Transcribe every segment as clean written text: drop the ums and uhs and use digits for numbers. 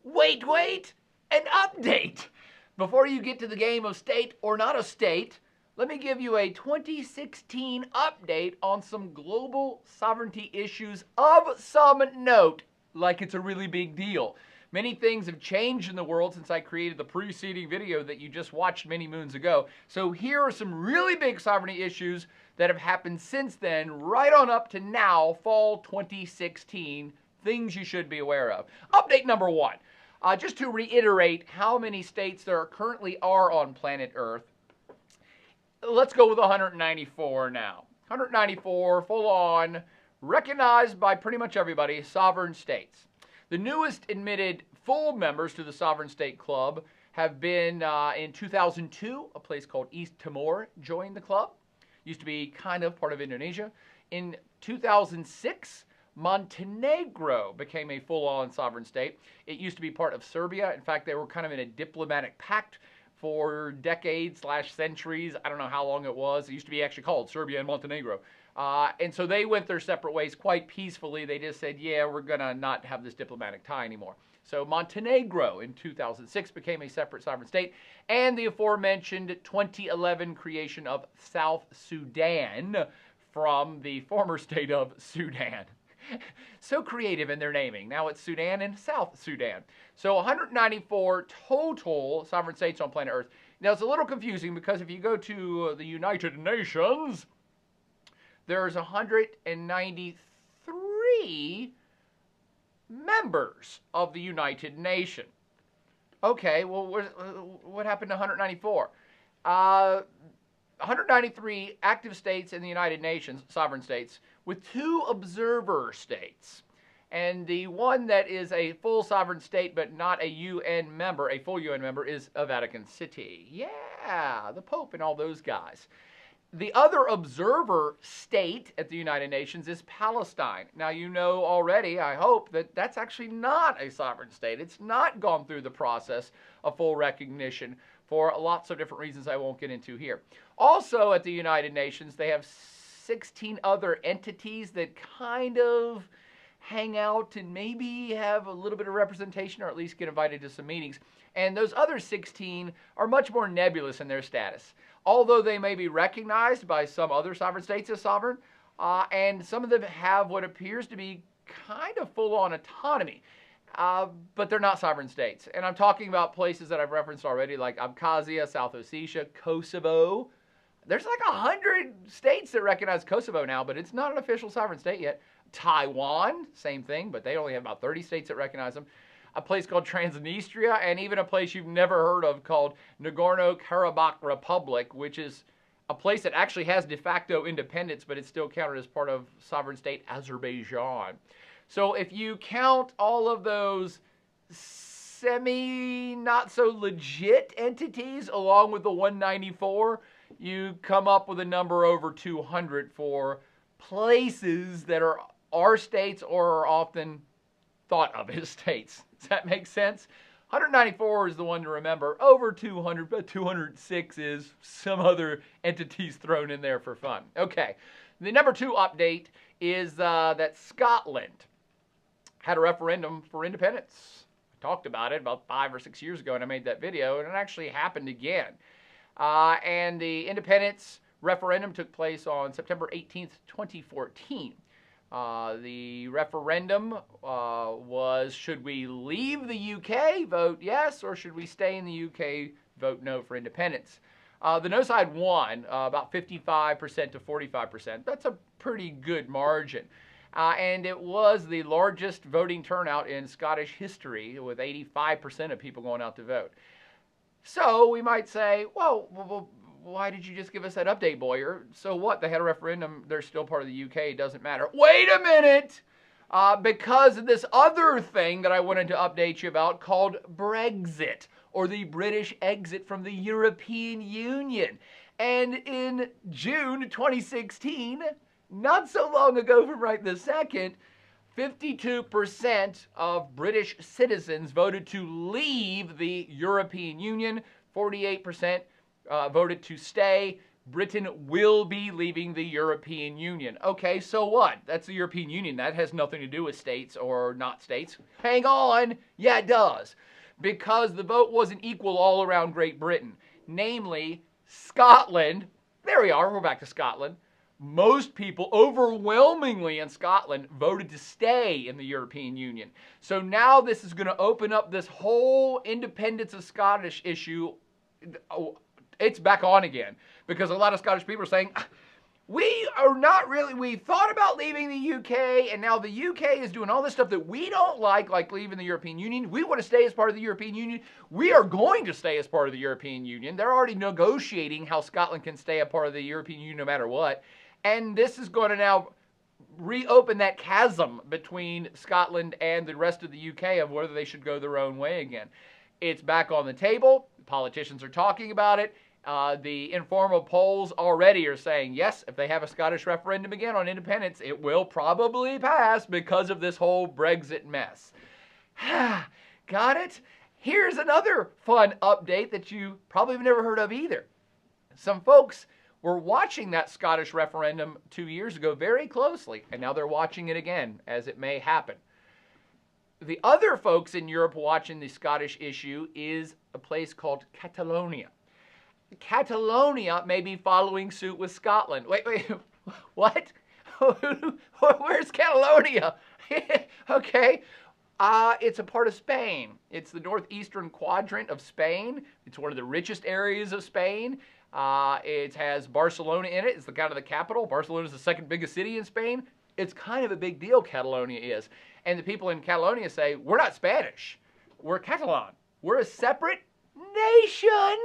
Wait, an update! Before you get to the game of state or not a state, let me give you a 2016 update on some global sovereignty issues of some note, like it's a really big deal. Many things have changed in the world since I created the preceding video that you just watched many moons ago. So here are some really big sovereignty issues that have happened since then, right on up to now, fall 2016, things you should be aware of. Update number one. Just to reiterate how many states there currently are on planet Earth, let's go with 194 now. 194, full on, recognized by pretty much everybody, sovereign states. The newest admitted full members to the Sovereign State Club have been in 2002, a place called East Timor joined the club. Used to be kind of part of Indonesia. In 2006, Montenegro became a full-on sovereign state. It used to be part of Serbia. In fact, they were kind of in a diplomatic pact for decades/centuries. I don't know how long it was. It used to be actually called Serbia and Montenegro. And so they went their separate ways quite peacefully. They just said, yeah, we're going to not have this diplomatic tie anymore. So Montenegro in 2006 became a separate sovereign state. And the aforementioned 2011 creation of South Sudan from the former state of Sudan. So creative in their naming. Now it's Sudan and South Sudan. So 194 total sovereign states on planet Earth. Now it's a little confusing because if you go to the United Nations, there's 193 members of the United Nations. Okay, well, what happened to 194? 193 active states in the United Nations, sovereign states, with 2 observer states. And the one that is a full sovereign state but not a UN member, a full UN member, is a Vatican City. Yeah, the Pope and all those guys. The other observer state at the United Nations is Palestine. Now, you know already, I hope, that that's actually not a sovereign state. It's not gone through the process of full recognition for lots of different reasons I won't get into here. Also, at the United Nations, they have 16 other entities that kind of hang out and maybe have a little bit of representation or at least get invited to some meetings. And those other 16 are much more nebulous in their status. Although they may be recognized by some other sovereign states as sovereign, and some of them have what appears to be kind of full-on autonomy, but they're not sovereign states. And I'm talking about places that I've referenced already, like Abkhazia, South Ossetia, Kosovo. There's like 100 states that recognize Kosovo now, but it's not an official sovereign state yet. Taiwan, same thing, but they only have about 30 states that recognize them. A place called Transnistria, and even a place you've never heard of called Nagorno-Karabakh Republic, which is a place that actually has de facto independence, but it's still counted as part of sovereign state Azerbaijan. So if you count all of those semi-not-so-legit entities along with the 194, you come up with a number over 200 for places that are our states or are often thought of as states. Does that make sense? 194 is the one to remember. Over 200, but 206 is some other entities thrown in there for fun. Okay, the number 2 update is that Scotland had a referendum for independence. I talked about it about 5 or 6 years ago and I made that video, and it actually happened again. And the independence referendum took place on September 18th, 2014. The referendum was, should we leave the UK, vote yes, or should we stay in the UK, vote no for independence? The no side won, about 55% to 45%. That's a pretty good margin. And it was the largest voting turnout in Scottish history, with 85% of people going out to vote. So we might say, well, why did you just give us that update, Boyer? So what? They had a referendum. They're still part of the UK. It doesn't matter. Wait a minute! Because of this other thing that I wanted to update you about called Brexit, or the British exit from the European Union. And in June 2016, not so long ago from right this second, 52% of British citizens voted to leave the European Union. 48% voted to stay. Britain will be leaving the European Union. Okay, so what? That's the European Union. That has nothing to do with states or not states. Hang on. Yeah, it does. Because the vote wasn't equal all around Great Britain. Namely, Scotland. There we are. We're back to Scotland. Most people, overwhelmingly in Scotland, voted to stay in the European Union. So now this is going to open up this whole independence of Scottish issue. It's back on again. Because a lot of Scottish people are saying, we thought about leaving the UK, and now the UK is doing all this stuff that we don't like leaving the European Union. We want to stay as part of the European Union. We are going to stay as part of the European Union. They're already negotiating how Scotland can stay a part of the European Union no matter what. And this is going to now reopen that chasm between Scotland and the rest of the UK of whether they should go their own way again. It's back on the table. Politicians are talking about it. The informal polls already are saying, yes, if they have a Scottish referendum again on independence, it will probably pass because of this whole Brexit mess. Got it? Here's another fun update that you probably have never heard of either. Some folks were watching that Scottish referendum 2 years ago very closely, and now they're watching it again, as it may happen. The other folks in Europe watching the Scottish issue is a place called Catalonia. Catalonia may be following suit with Scotland. Wait, what? Where's Catalonia? Okay. It's a part of Spain. It's the northeastern quadrant of Spain. It's one of the richest areas of Spain. It has Barcelona in it. It's the kind of the capital. Barcelona is the second biggest city in Spain. It's kind of a big deal, Catalonia is. And the people in Catalonia say, we're not Spanish. We're Catalan. We're a separate nation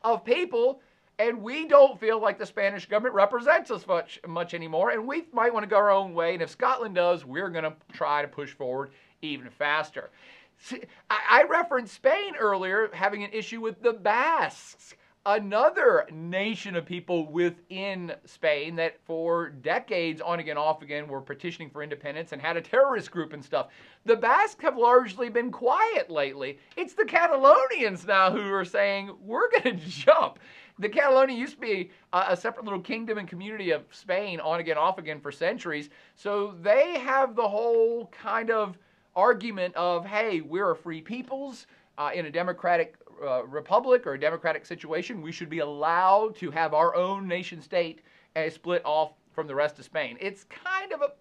of people, and we don't feel like the Spanish government represents us much anymore, and we might want to go our own way, and if Scotland does, we're going to try to push forward even faster. See, I referenced Spain earlier having an issue with the Basques, another nation of people within Spain that for decades, on again, off again, were petitioning for independence and had a terrorist group and stuff. The Basques have largely been quiet lately. It's the Catalonians now who are saying, we're going to jump. The Catalonia used to be a separate little kingdom and community of Spain, on again, off again for centuries. So they have the whole kind of argument of, hey, we're a free peoples in a democratic republic or a democratic situation. We should be allowed to have our own nation state as split off from the rest of Spain. It's kind of a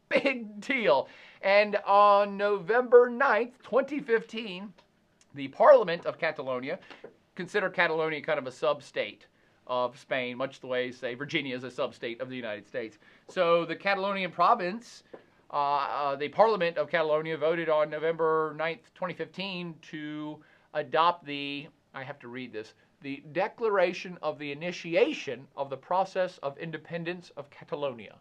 big deal. And on November 9th, 2015, the Parliament of Catalonia considered Catalonia kind of a sub-state of Spain, much the way, say, Virginia is a sub-state of the United States. So the Catalonian province, the Parliament of Catalonia voted on November 9th, 2015 to adopt the, I have to read this, the Declaration of the Initiation of the Process of Independence of Catalonia.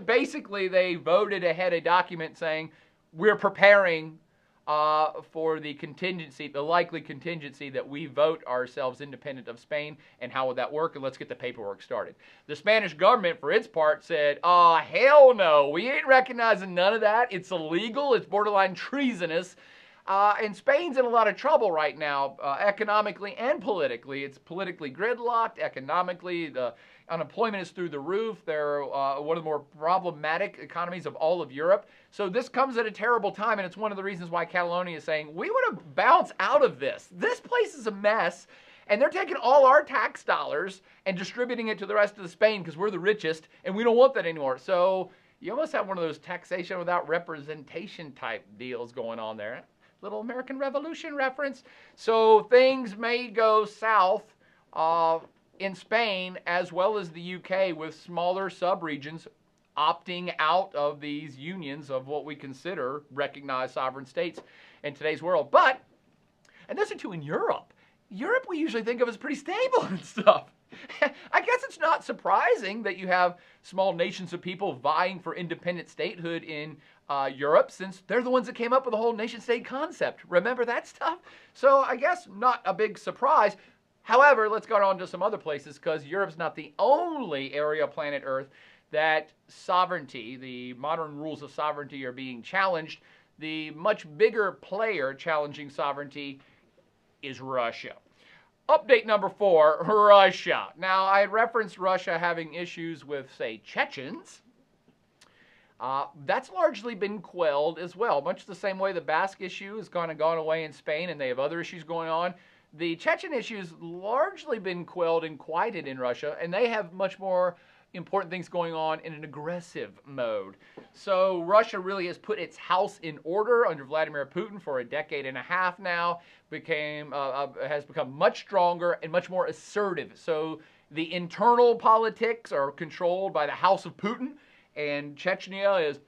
Basically, they voted ahead a document saying, we're preparing for the contingency, the likely contingency that we vote ourselves independent of Spain, and how would that work, and let's get the paperwork started. The Spanish government, for its part, said, hell no, we ain't recognizing none of that. It's illegal, it's borderline treasonous. And Spain's in a lot of trouble right now, economically and politically. It's politically gridlocked. Economically, the unemployment is through the roof. They're one of the more problematic economies of all of Europe. So this comes at a terrible time, and it's one of the reasons why Catalonia is saying, we want to bounce out of this. This place is a mess, and they're taking all our tax dollars and distributing it to the rest of Spain because we're the richest, and we don't want that anymore. So you almost have one of those taxation without representation type deals going on there. Little American Revolution reference. So things may go south in Spain as well as the UK, with smaller sub-regions opting out of these unions of what we consider recognized sovereign states in today's world. But, and those are two in Europe. Europe we usually think of as pretty stable and stuff. I guess it's not surprising that you have small nations of people vying for independent statehood in Europe, since they're the ones that came up with the whole nation-state concept. Remember that stuff? So I guess not a big surprise. However, let's go on to some other places, because Europe's not the only area of planet Earth that sovereignty, the modern rules of sovereignty, are being challenged. The much bigger player challenging sovereignty is Russia. Update number 4, Russia. Now, I had referenced Russia having issues with, say, Chechens. That's largely been quelled as well, much the same way the Basque issue has kind of gone away in Spain and they have other issues going on. The Chechen issue has largely been quelled and quieted in Russia, and they have much more important things going on in an aggressive mode. So Russia really has put its house in order under Vladimir Putin for a decade and a half now, has become much stronger and much more assertive. So the internal politics are controlled by the house of Putin, and Chechnya has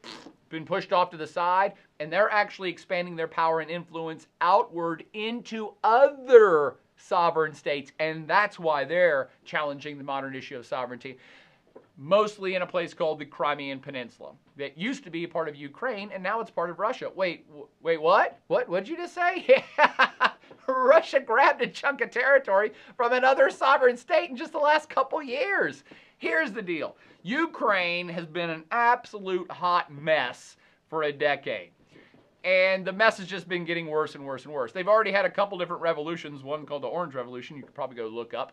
been pushed off to the side, and they're actually expanding their power and influence outward into other sovereign states, and that's why they're challenging the modern issue of sovereignty, mostly in a place called the Crimean Peninsula. That used to be a part of Ukraine, and now it's part of Russia. Wait, what? What did you just say? Yeah. Russia grabbed a chunk of territory from another sovereign state in just the last couple years. Here's the deal. Ukraine has been an absolute hot mess for a decade. And the mess has just been getting worse and worse and worse. They've already had a couple different revolutions, one called the Orange Revolution, you could probably go look up.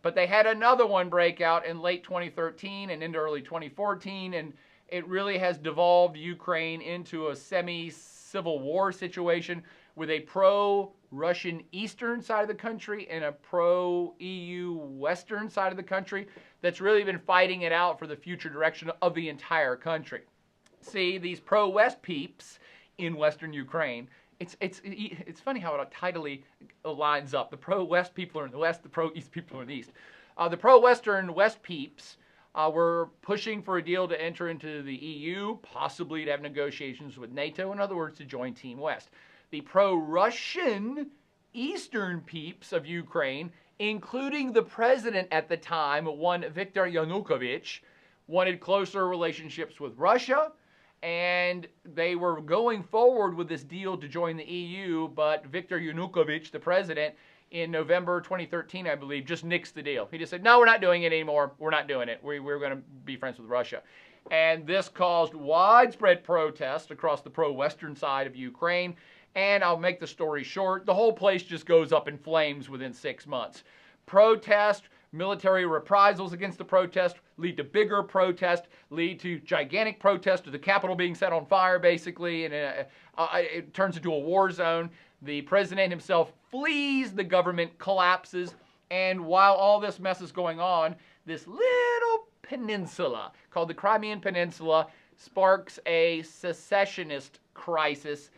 But they had another one break out in late 2013 and into early 2014, and it really has devolved Ukraine into a semi-civil war situation with a pro-Russian eastern side of the country and a pro-EU western side of the country that's really been fighting it out for the future direction of the entire country. See, these pro-West peeps in western Ukraine, it's funny how it tidally lines up. The pro-West people are in the West, the pro-East people are in the East. The pro-Western West peeps were pushing for a deal to enter into the EU, possibly to have negotiations with NATO, in other words, to join Team West. The pro-Russian Eastern peeps of Ukraine, including the president at the time, one Viktor Yanukovych, wanted closer relationships with Russia, and they were going forward with this deal to join the EU, but Viktor Yanukovych, the president, in November 2013, I believe, just nixed the deal. He just said, no, we're not doing it anymore. We're not doing it. We're going to be friends with Russia. And this caused widespread protest across the pro-Western side of Ukraine. And I'll make the story short. The whole place just goes up in flames within 6 months. Protest, military reprisals against the protest lead to bigger protest, lead to gigantic protest, to the Capitol being set on fire, basically, and it turns into a war zone. The president himself flees, the government collapses, and while all this mess is going on, this little peninsula called the Crimean Peninsula sparks a secessionist crisis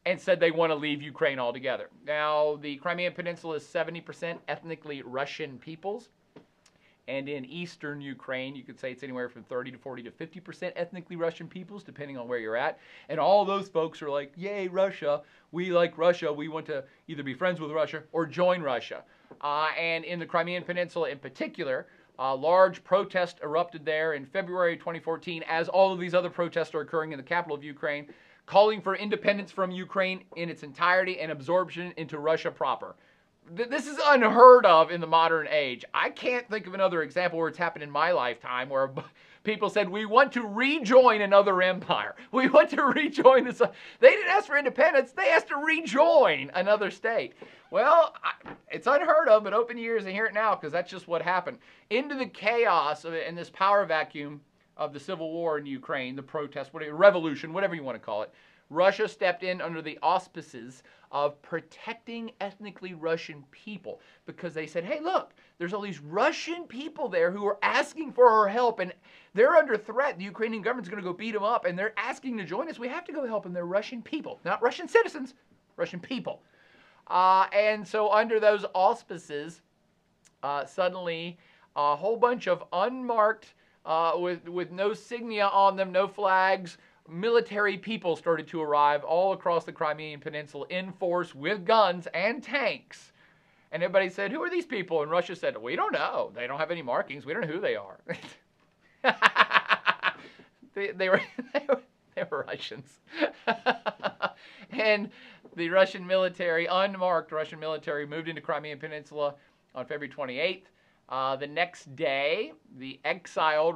and said they want to leave Ukraine altogether. Now, the Crimean Peninsula is 70% ethnically Russian peoples. And in eastern Ukraine, you could say it's anywhere from 30 to 40 to 50% ethnically Russian peoples, depending on where you're at. And all those folks are like, yay, Russia. We like Russia. We want to either be friends with Russia or join Russia. And in the Crimean Peninsula in particular, large protest erupted there in February 2014, as all of these other protests are occurring in the capital of Ukraine, calling for independence from Ukraine in its entirety and absorption into Russia proper. This is unheard of in the modern age. I can't think of another example where it's happened in my lifetime where people said, we want to rejoin another empire. We want to rejoin this. They didn't ask for independence. They asked to rejoin another state. Well, it's unheard of, but open your ears and hear it now, because that's just what happened. Into the chaos and this power vacuum of the civil war in Ukraine, the protest, revolution, whatever you want to call it, Russia stepped in under the auspices of protecting ethnically Russian people, because they said, hey, look, there's all these Russian people there who are asking for our help, and they're under threat. The Ukrainian government's going to go beat them up, and they're asking to join us. We have to go help them. They're Russian people, not Russian citizens, Russian people. And so under those auspices, suddenly a whole bunch of unmarked, with no signia on them, no flags, military people started to arrive all across the Crimean Peninsula in force with guns and tanks. And everybody said, who are these people? And Russia said, we don't know. They don't have any markings. We don't know who they are. they were Russians. And the Russian military, unmarked Russian military, moved into Crimean Peninsula on February 28th. The next day, the exiled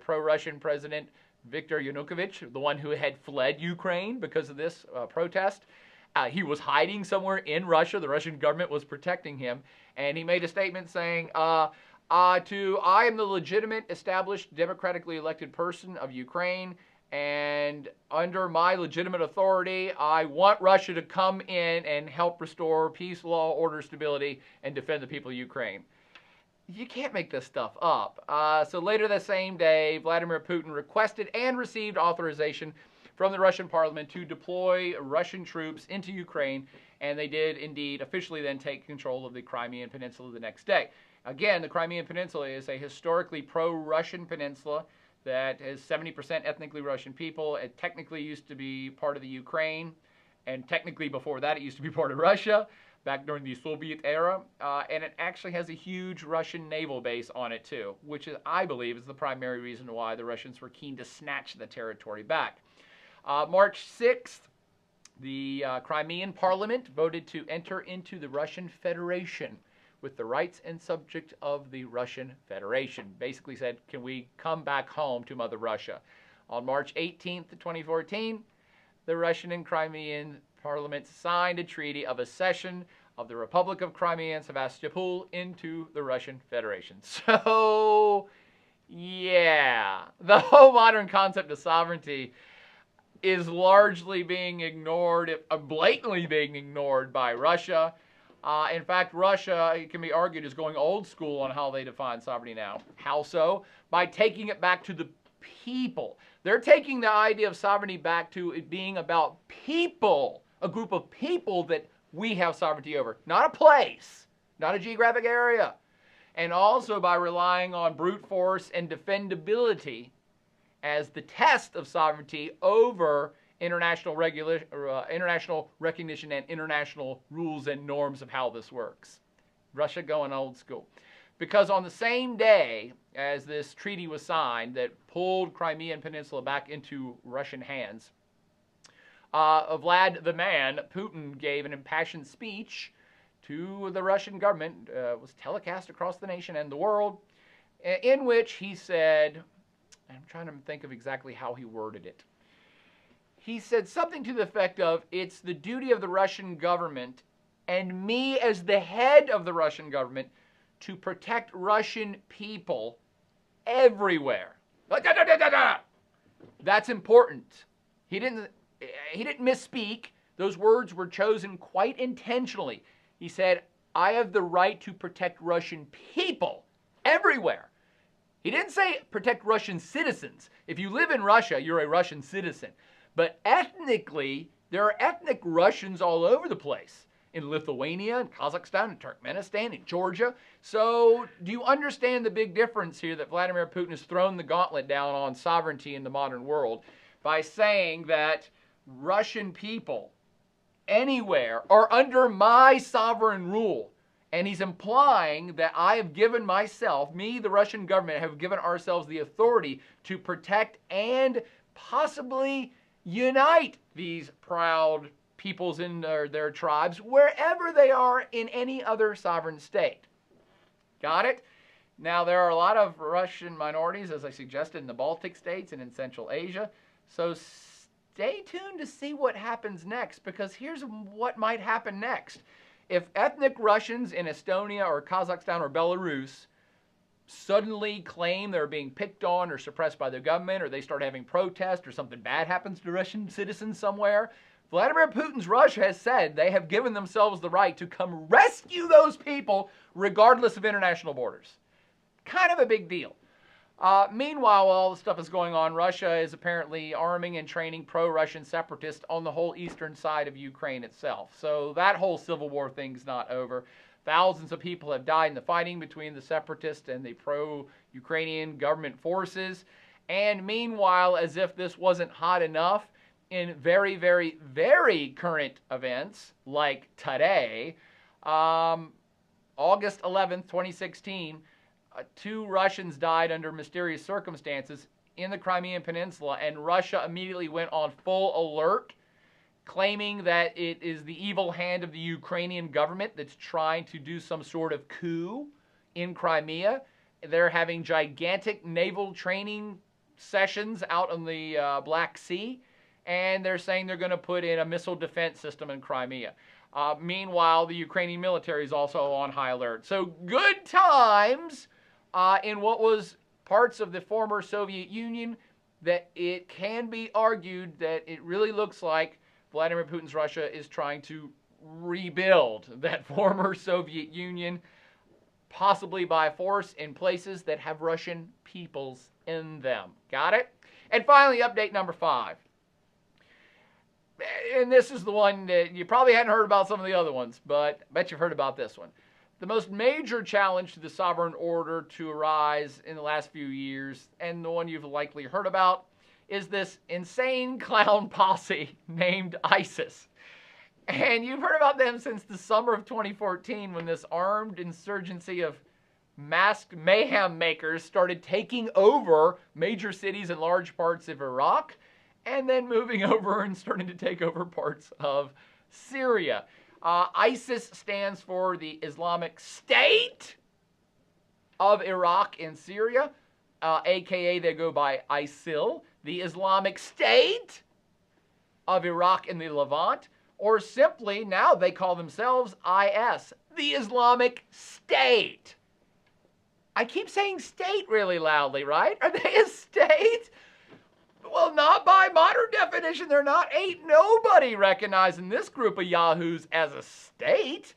pro-Russian president Viktor Yanukovych, the one who had fled Ukraine because of this protest, He was hiding somewhere in Russia. The Russian government was protecting him. And he made a statement saying, I am the legitimate, established, democratically elected person of Ukraine. And under my legitimate authority, I want Russia to come in and help restore peace, law, order, stability, and defend the people of Ukraine. You can't make this stuff up. So later that same day, Vladimir Putin requested and received authorization from the Russian parliament to deploy Russian troops into Ukraine, and they did indeed officially then take control of the Crimean Peninsula the next day. Again, the Crimean Peninsula is a historically pro-Russian peninsula that has 70% ethnically Russian people. It technically used to be part of the Ukraine, and technically before that it used to be part of Russia, back during the Soviet era, and it actually has a huge Russian naval base on it too, which is, I believe, is the primary reason why the Russians were keen to snatch the territory back. March 6th, the Crimean Parliament voted to enter into the Russian Federation with the rights and subject of the Russian Federation. Basically said, can we come back home to Mother Russia? On March 18th, 2014, the Russian and Crimean parliaments signed a treaty of accession of the Republic of Crimea and Sevastopol into the Russian Federation. So, yeah, the whole modern concept of sovereignty is largely being ignored, blatantly being ignored by Russia. In fact, Russia, it can be argued, is going old school on how they define sovereignty now. How so? By taking it back to the people. They're taking the idea of sovereignty back to it being about people, a group of people that we have sovereignty over, not a place, not a geographic area. And also by relying on brute force and defendability as the test of sovereignty over international recognition and international rules and norms of how this works. Russia going old school. Because on the same day as this treaty was signed that pulled Crimean Peninsula back into Russian hands, Vlad the man, Putin, gave an impassioned speech to the Russian government, was telecast across the nation and the world, in which he said, I'm trying to think of exactly how he worded it. He said something to the effect of, it's the duty of the Russian government and me as the head of the Russian government to protect Russian people everywhere. That's important. He didn't misspeak. Those words were chosen quite intentionally. He said, I have the right to protect Russian people everywhere. He didn't say protect Russian citizens. If you live in Russia, you're a Russian citizen. But ethnically, there are ethnic Russians all over the place. In Lithuania, in Kazakhstan, in Turkmenistan, in Georgia. So do you understand the big difference here that Vladimir Putin has thrown the gauntlet down on sovereignty in the modern world by saying that Russian people anywhere are under my sovereign rule? And he's implying that I have given myself, me, the Russian government, have given ourselves the authority to protect and possibly unite these proud peoples in their tribes wherever they are in any other sovereign state. Got it? Now, there are a lot of Russian minorities, as I suggested, in the Baltic states and in Central Asia. So stay tuned to see what happens next, because here's what might happen next. If ethnic Russians in Estonia or Kazakhstan or Belarus suddenly claim they're being picked on or suppressed by the government, or they start having protests, or something bad happens to Russian citizens somewhere, Vladimir Putin's Russia has said they have given themselves the right to come rescue those people regardless of international borders. Kind of a big deal. Meanwhile, while all the stuff is going on, Russia is apparently arming and training pro-Russian separatists on the whole eastern side of Ukraine itself. So that whole civil war thing's not over. Thousands of people have died in the fighting between the separatists and the pro-Ukrainian government forces. And meanwhile, as if this wasn't hot enough, in very, very, very current events, like today, August 11th, 2016, 2 Russians died under mysterious circumstances in the Crimean Peninsula, and Russia immediately went on full alert, claiming that it is the evil hand of the Ukrainian government that's trying to do some sort of coup in Crimea. They're having gigantic naval training sessions out on the Black Sea, and they're saying they're going to put in a missile defense system in Crimea. Meanwhile, the Ukrainian military is also on high alert. So good times in what was parts of the former Soviet Union, that it can be argued that it really looks like Vladimir Putin's Russia is trying to rebuild that former Soviet Union, possibly by force, in places that have Russian peoples in them. Got it? And finally, update number 5. And this is the one that you probably hadn't heard about some of the other ones, but I bet you've heard about this one. The most major challenge to the sovereign order to arise in the last few years, and the one you've likely heard about, is this insane clown posse named ISIS. And you've heard about them since the summer of 2014, when this armed insurgency of masked mayhem makers started taking over major cities in large parts of Iraq, and then moving over and starting to take over parts of Syria. ISIS stands for the Islamic State of Iraq and Syria, aka they go by ISIL, the Islamic State of Iraq and the Levant, or simply now they call themselves IS, the Islamic State. I keep saying state really loudly, right? Are they a state? Well, not by modern definition. They're not. Ain't nobody recognizing this group of yahoos as a state.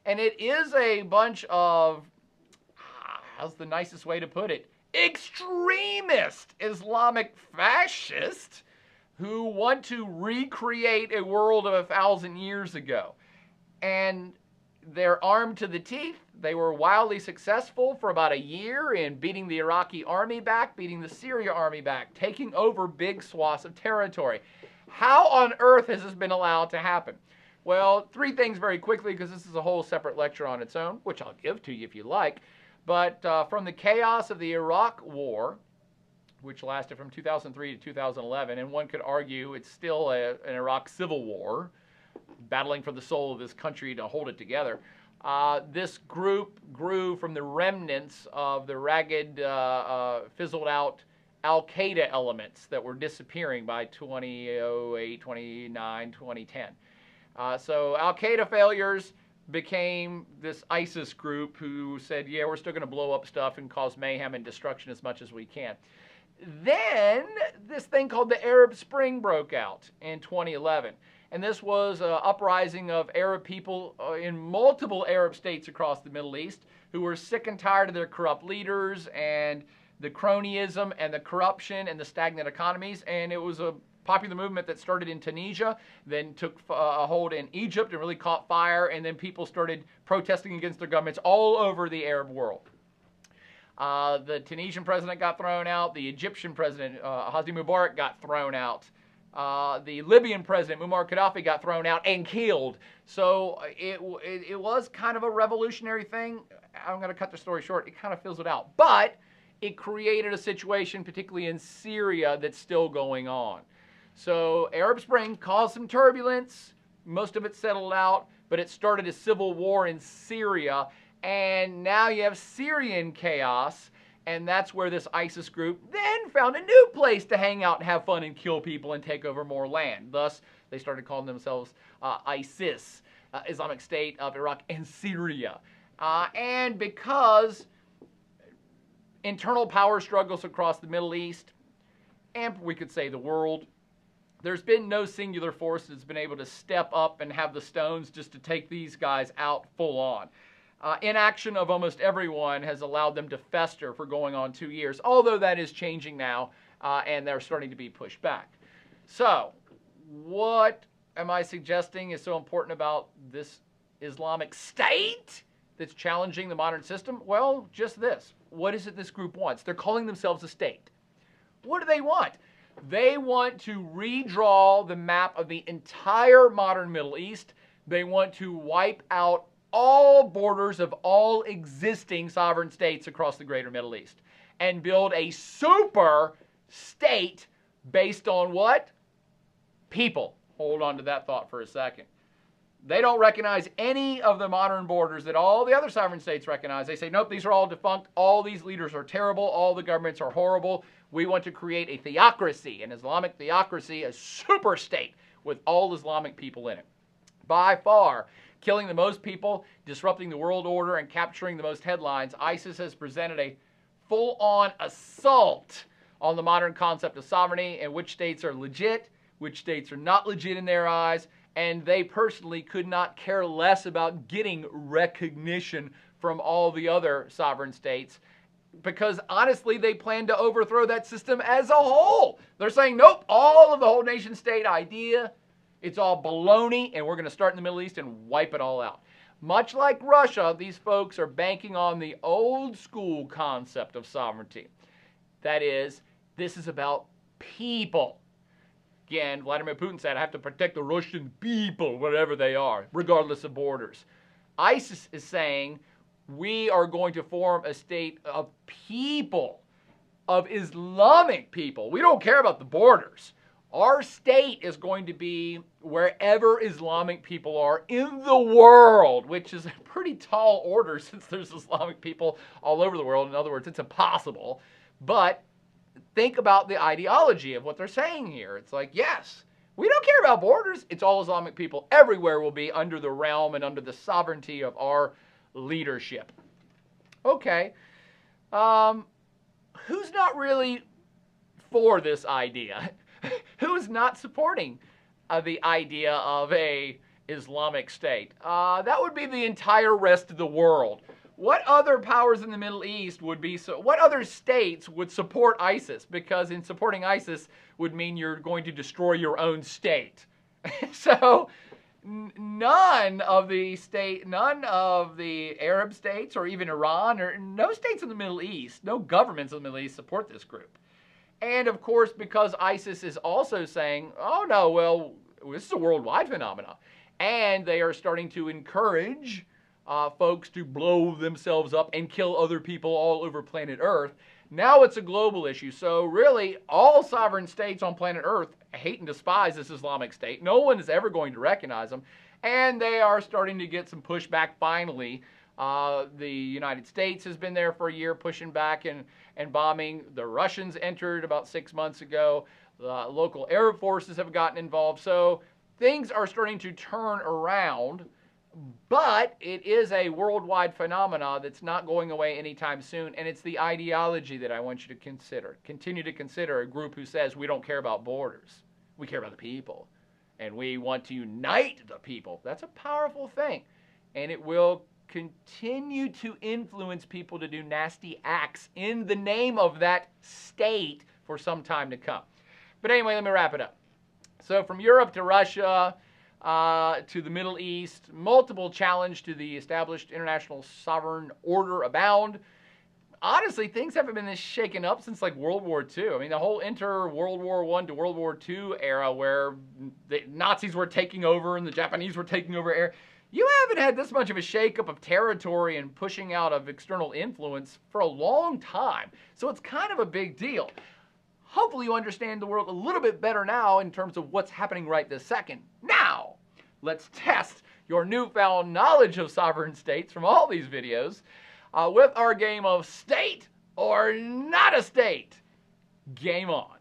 And it is a bunch of, how's the nicest way to put it, extremist Islamic fascists who want to recreate a world of 1,000 years ago. And they're armed to the teeth. They were wildly successful for about a year in beating the Iraqi army back, beating the Syria army back, taking over big swaths of territory. How on earth has this been allowed to happen? Well, 3 things very quickly, because this is a whole separate lecture on its own, which I'll give to you if you like. But from the chaos of the Iraq War, which lasted from 2003 to 2011, and one could argue it's still an Iraq civil war, battling for the soul of this country to hold it together. This group grew from the remnants of the ragged, fizzled out Al-Qaeda elements that were disappearing by 2008, 2009, 2010. So Al-Qaeda failures became this ISIS group who said, yeah, we're still going to blow up stuff and cause mayhem and destruction as much as we can. Then this thing called the Arab Spring broke out in 2011. And this was an uprising of Arab people in multiple Arab states across the Middle East who were sick and tired of their corrupt leaders and the cronyism and the corruption and the stagnant economies. And it was a popular movement that started in Tunisia, then took a hold in Egypt and really caught fire. And then people started protesting against their governments all over the Arab world. The Tunisian president got thrown out. The Egyptian president, Hosni Mubarak, got thrown out. The Libyan president, Muammar Gaddafi, got thrown out and killed. So it was kind of a revolutionary thing. I'm going to cut the story short. It kind of fizzled out. But it created a situation, particularly in Syria, that's still going on. So Arab Spring caused some turbulence. Most of it settled out, but it started a civil war in Syria. And now you have Syrian chaos. And that's where this ISIS group then found a new place to hang out and have fun and kill people and take over more land. Thus, they started calling themselves ISIS, Islamic State of Iraq and Syria. And because internal power struggles across the Middle East, and we could say the world, there's been no singular force that's been able to step up and have the stones just to take these guys out full on. Inaction of almost everyone has allowed them to fester for going on 2 years, although that is changing now, and they're starting to be pushed back. So, what am I suggesting is so important about this Islamic State that's challenging the modern system? Well, just this. What is it this group wants? They're calling themselves a state. What do they want? They want to redraw the map of the entire modern Middle East. They want to wipe out all borders of all existing sovereign states across the greater Middle East and build a super state based on what? People. Hold on to that thought for a second. They don't recognize any of the modern borders that all the other sovereign states recognize. They say, nope, these are all defunct. All these leaders are terrible. All the governments are horrible. We want to create a theocracy, an Islamic theocracy, a super state with all Islamic people in it. By far, killing the most people, disrupting the world order, and capturing the most headlines, ISIS has presented a full-on assault on the modern concept of sovereignty and which states are legit, which states are not legit in their eyes, and they personally could not care less about getting recognition from all the other sovereign states because, honestly, they plan to overthrow that system as a whole. They're saying, nope, all of the whole nation-state idea, it's all baloney, and we're going to start in the Middle East and wipe it all out. Much like Russia, these folks are banking on the old-school concept of sovereignty. That is, this is about people. Again, Vladimir Putin said, I have to protect the Russian people, whatever they are, regardless of borders. ISIS is saying, we are going to form a state of people, of Islamic people. We don't care about the borders. Our state is going to be wherever Islamic people are in the world, which is a pretty tall order since there's Islamic people all over the world. In other words, it's impossible. But think about the ideology of what they're saying here. It's like, yes, we don't care about borders. It's all Islamic people everywhere will be under the realm and under the sovereignty of our leadership. Okay. Who's not really for this idea? Who's not supporting the idea of a Islamic state? That would be the entire rest of the world. What other powers in the Middle East would be what other states would support ISIS? Because in supporting ISIS would mean you're going to destroy your own state. So none of the Arab states or even Iran or no states in the Middle East, no governments in the Middle East support this group. And of course, because ISIS is also saying, oh no, well, this is a worldwide phenomenon. And they are starting to encourage folks to blow themselves up and kill other people all over planet Earth. Now it's a global issue. So really, all sovereign states on planet Earth hate and despise this Islamic state. No one is ever going to recognize them. And they are starting to get some pushback finally. The United States has been there for a year pushing back and bombing. The Russians entered about 6 months ago. The local Arab forces have gotten involved. So things are starting to turn around. But it is a worldwide phenomenon that's not going away anytime soon, and it's the ideology that I want you to consider. Continue to consider a group who says we don't care about borders. We care about the people, and we want to unite the people. That's a powerful thing, and it will continue to influence people to do nasty acts in the name of that state for some time to come. But anyway, let me wrap it up. So from Europe to Russia, to the Middle East, multiple challenge to the established international sovereign order abound. Honestly, things haven't been this shaken up since like World War II. I mean, the whole World War I to World War II era where the Nazis were taking over and the Japanese were taking over you haven't had this much of a shakeup of territory and pushing out of external influence for a long time. So it's kind of a big deal. Hopefully you understand the world a little bit better now in terms of what's happening right this second. Now, let's test your newfound knowledge of sovereign states from all these videos with our game of state or not a state. Game on.